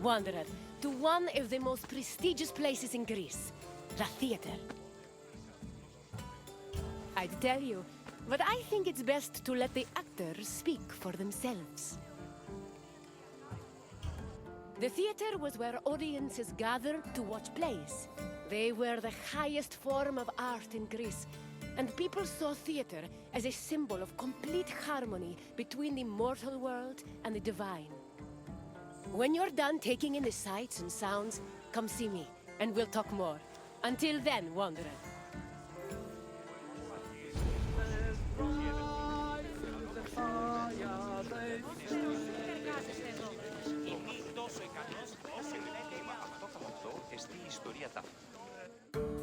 Wanderer, to one of the most prestigious places in Greece, the theater. I'd tell you, but I think it's best to let the actors speak for themselves. The theater was where audiences gathered to watch plays. They were the highest form of art in Greece, and people saw theater as a symbol of complete harmony between the mortal world and the divine. When you're done taking in the sights and sounds, come see me, and we'll talk more. Until then, Wanderer.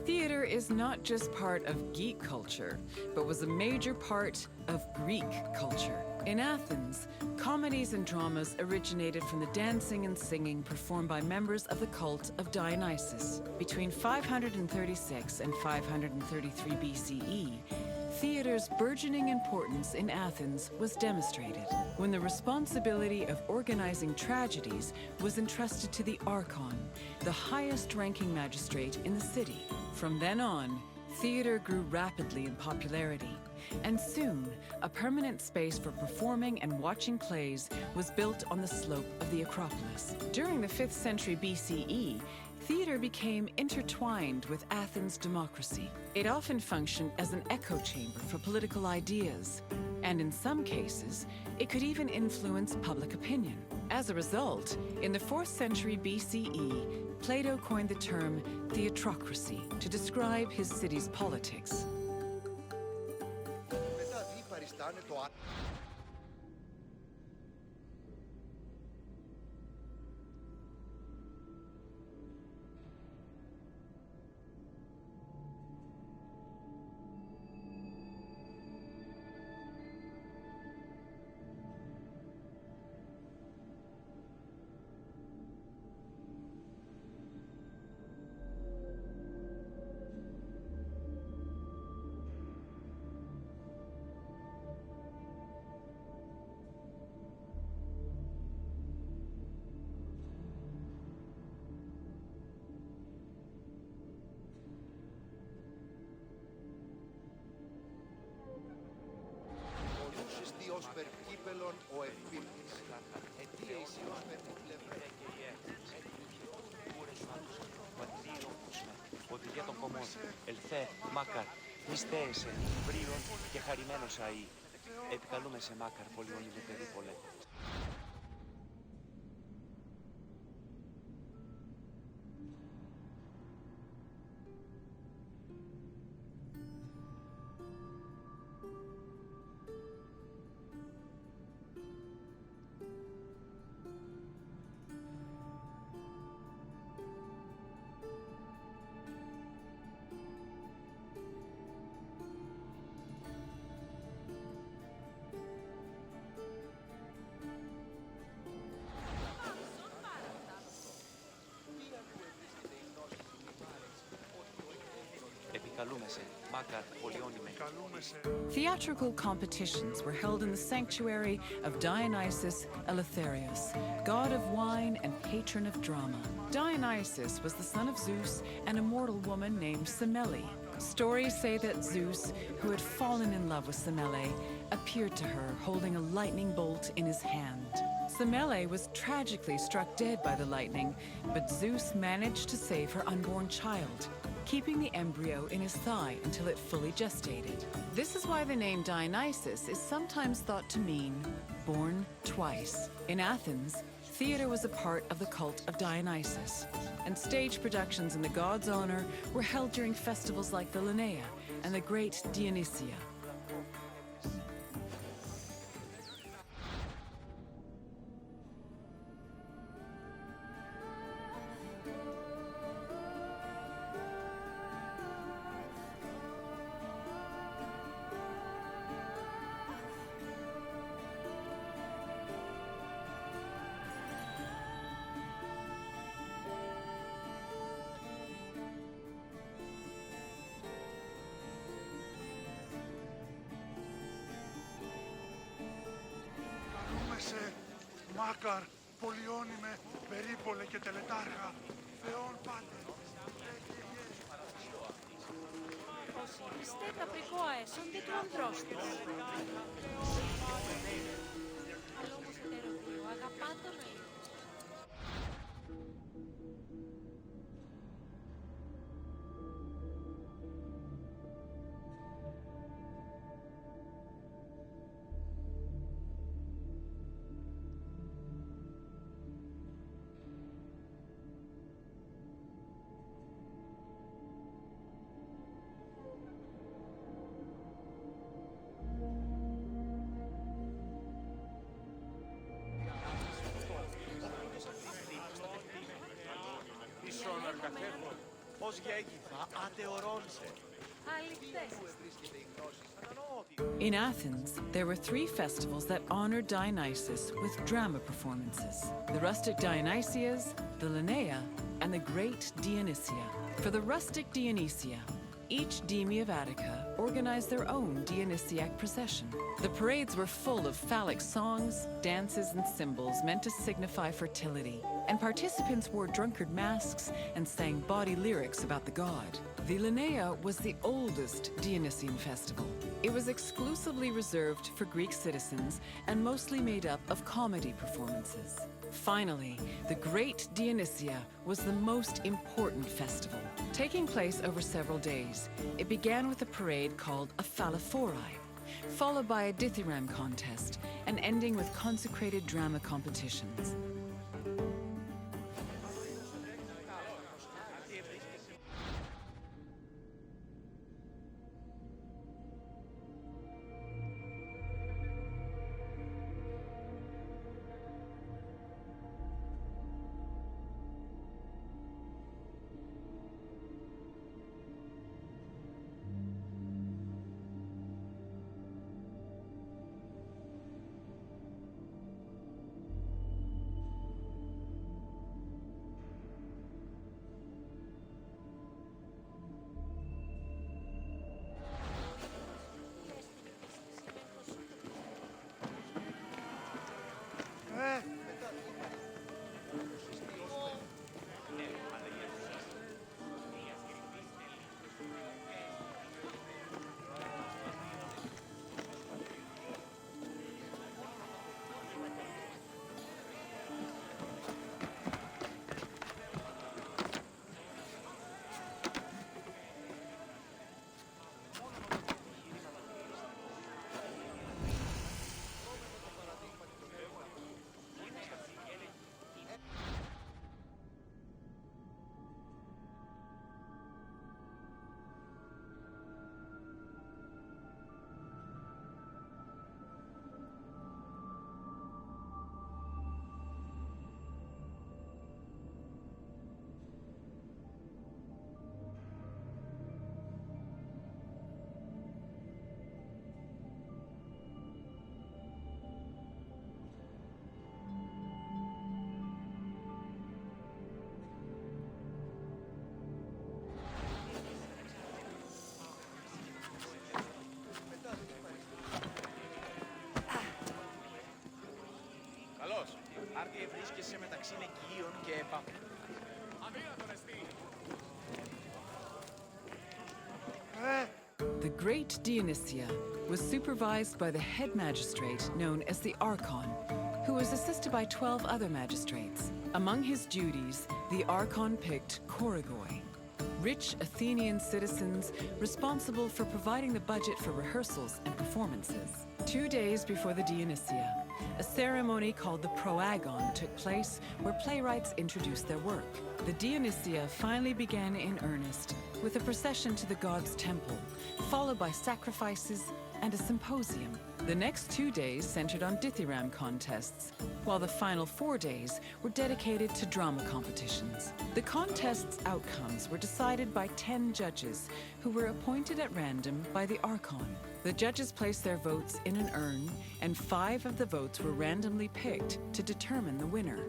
Theater is not just part of geek culture, but was a major part of Greek culture. In Athens, comedies and dramas originated from the dancing and singing performed by members of the cult of Dionysus. Between 536 and 533 BCE, theater's burgeoning importance in Athens was demonstrated when the responsibility of organizing tragedies was entrusted to the archon, the highest-ranking magistrate in the city. From then on, theater grew rapidly in popularity, and soon a permanent space for performing and watching plays was built on the slope of the Acropolis. During the 5th century BCE, theater became intertwined with Athens' democracy. It often functioned as an echo chamber for political ideas, and in some cases, it could even influence public opinion. As a result, in the 4th century BCE, Plato coined the term theatrocracy to describe his city's politics. Οδηγία των κομμών, ελθέ, μάκαρ, μυστέεσαι, βρίον και χαρημένος αΐ. Επικαλούμε σε μάκαρ, πολυονίδου περίπολε. Theatrical competitions were held in the sanctuary of Dionysus Eleutherius, god of wine and patron of drama. Dionysus was the son of Zeus and a mortal woman named Semele. Stories say that Zeus, who had fallen in love with Semele, appeared to her holding a lightning bolt in his hand. Semele was tragically struck dead by the lightning, but Zeus managed to save her unborn child, keeping the embryo in his thigh until it fully gestated. This is why the name Dionysus is sometimes thought to mean born twice. In Athens, theater was a part of the cult of Dionysus, and stage productions in the god's honor were held during festivals like the Linnaea and the Great Dionysia. Μάκαρ, πολιώνυμε, περίπολε και τελετάρχα, Θεόν Πάτερ. Όσοι είστε καπρικό αέσονται του ανδρός της. Αλλά όμως ετεροδίο αγαπά τον αλλήλο. Ως γέγηθα ατεωρώνσε. In Athens, there were three festivals that honored Dionysus with drama performances: the rustic Dionysias, the Linnea, and the great Dionysia. For the rustic Dionysia, each deme of Attica organized their own Dionysiac procession. The parades were full of phallic songs, dances, and symbols meant to signify fertility, and participants wore drunkard masks and sang bawdy lyrics about the god. The Linnea was the oldest Dionysian festival. It was exclusively reserved for Greek citizens and mostly made up of comedy performances. Finally, the Great Dionysia was the most important festival. Taking place over several days, it began with a parade called a phallophori, followed by a dithyramb contest, and ending with consecrated drama competitions. Άρτη βρίσκεσαι μεταξύ νεκίων και επάφων. The Great Dionysia was supervised by the head magistrate known as the Archon, who was assisted by 12 other magistrates. Among his duties, the Archon picked Korigoi, rich Athenian citizens responsible for providing the budget for rehearsals and performances. 2 days before the Dionysia, a ceremony called the Proagon took place where playwrights introduced their work. The Dionysia finally began in earnest with a procession to the god's temple, followed by sacrifices and a symposium. The next 2 days centered on dithyramb contests, while the final 4 days were dedicated to drama competitions. The contests' outcomes were decided by 10 judges who were appointed at random by the Archon. The judges placed their votes in an urn, and 5 of the votes were randomly picked to determine the winner.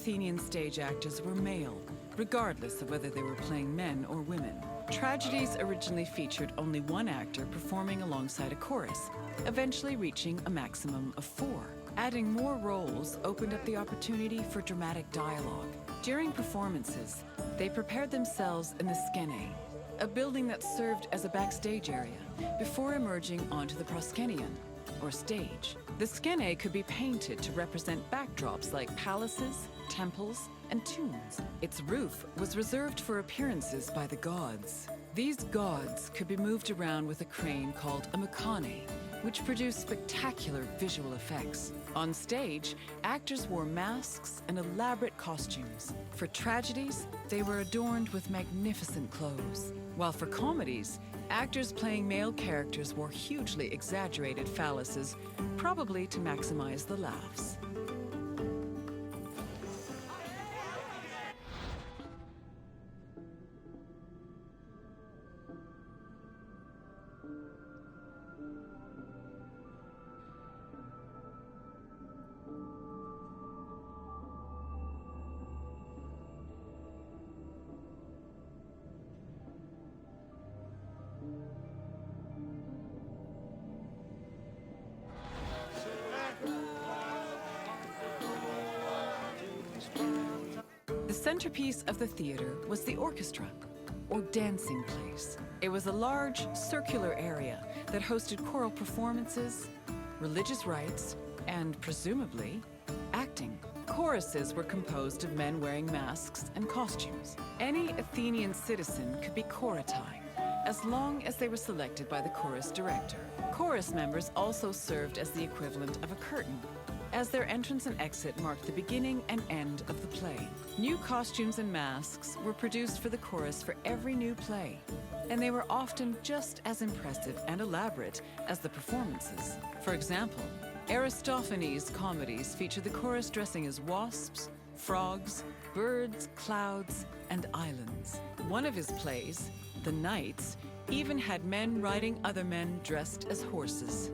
Athenian stage actors were male, regardless of whether they were playing men or women. Tragedies originally featured only one actor performing alongside a chorus, eventually reaching a maximum of 4. Adding more roles opened up the opportunity for dramatic dialogue. During performances, they prepared themselves in the skene, a building that served as a backstage area before emerging onto the proskenion, or stage. The skene could be painted to represent backdrops like palaces, temples, and tombs. Its roof was reserved for appearances by the gods. These gods could be moved around with a crane called a mechane, which produced spectacular visual effects. On stage, actors wore masks and elaborate costumes. For tragedies, they were adorned with magnificent clothes. While for comedies, actors playing male characters wore hugely exaggerated phalluses, probably to maximize the laughs. The centerpiece of the theater was the orchestra, or dancing place. It was a large, circular area that hosted choral performances, religious rites, and, presumably, acting. Choruses were composed of men wearing masks and costumes. Any Athenian citizen could be choratai, as long as they were selected by the chorus director. Chorus members also served as the equivalent of a curtain, as their entrance and exit marked the beginning and end of the play. New costumes and masks were produced for the chorus for every new play, and they were often just as impressive and elaborate as the performances. For example, Aristophanes' comedies feature the chorus dressing as wasps, frogs, birds, clouds, and islands. One of his plays, The Knights, even had men riding other men dressed as horses.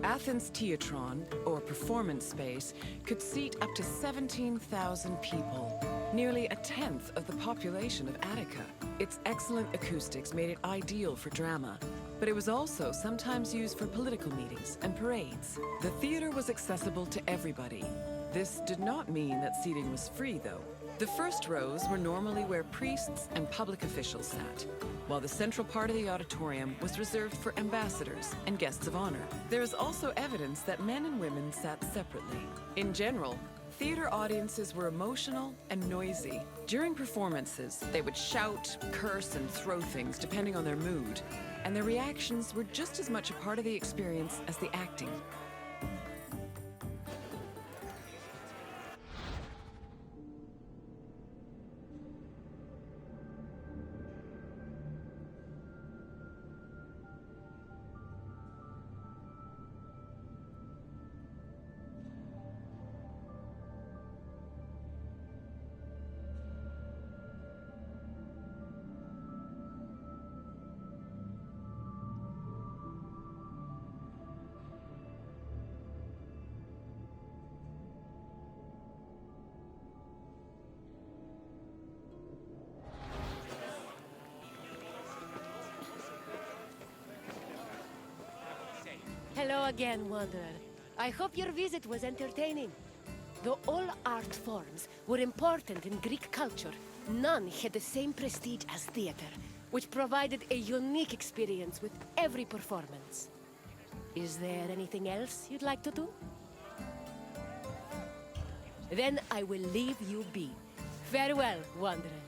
Athens' Theatron, or performance space, could seat up to 17,000 people, nearly a tenth of the population of Attica. Its excellent acoustics made it ideal for drama, but it was also sometimes used for political meetings and parades. The theater was accessible to everybody. This did not mean that seating was free, though. The first rows were normally where priests and public officials sat, while the central part of the auditorium was reserved for ambassadors and guests of honor. There is also evidence that men and women sat separately. In general, theater audiences were emotional and noisy. During performances, they would shout, curse, and throw things depending on their mood, and their reactions were just as much a part of the experience as the acting. Hello again, Wanderer. I hope your visit was entertaining. Though all art forms were important in Greek culture, none had the same prestige as theater, which provided a unique experience with every performance. Is there anything else you'd like to do? Then I will leave you be. Farewell, Wanderer.